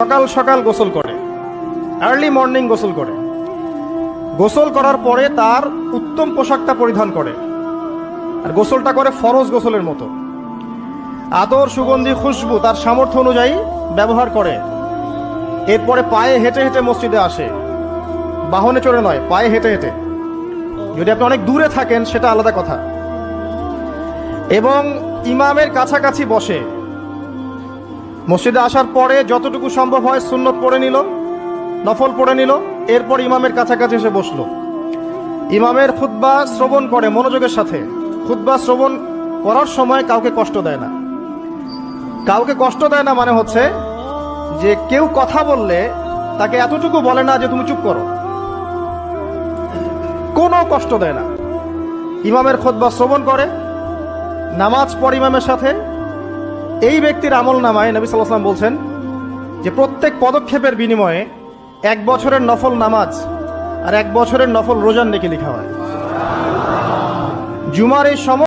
সকাল সকাল গোসল করে, আর্লি মর্নিং গোসল করে। গোসল করার পরে তার উত্তম পোশাকটা পরিধান করে, আর গোসলটা করে ফরজ গোসলের মতো। আতর, সুগন্ধি, খুশবু তার সামর্থ্য অনুযায়ী ব্যবহার করে। এরপরে পায়ে হেঁটে হেঁটে মসজিদে আসে, বাহনে চড়ে নয়, পায়ে হেঁটে হেঁটে। যদি আপনি অনেক দূরে থাকেন সেটা আলাদা কথা। এবং ইমামের কাছাকাছি বসে। মসজিদে আসার পরে যতটুকু সম্ভব হয় সুন্নত পড়ে নিল, নফল পড়ে নিল, এরপর ইমামের কাছাকাছি এসে বসলো। ইমামের খুতবা শ্রবণ করে মনোযোগের সাথে। খুতবা শ্রবণ করার সময় কাউকে কষ্ট দেয় না। কাউকে কষ্ট দেয় না মানে হচ্ছে যে কেউ কথা বললে তাকে এতটুকু বলে না যে তুমি চুপ করো, কোনো কষ্ট দেয় না। ইমামের খুতবা শ্রবণ করে, নামাজ পড়ে ইমামের সাথে। এই ব্যক্তির আমল নামায় নবী সাল্লাল্লাহু আলাইহি ওয়াসাল্লাম বলছেন যে প্রত্যেক পদক্ষেপের বিনিময়ে 1 বছরের নফল নামাজ আর 1 বছরের নফল রোজার নেকি লেখা হয়। জুমার এই সময়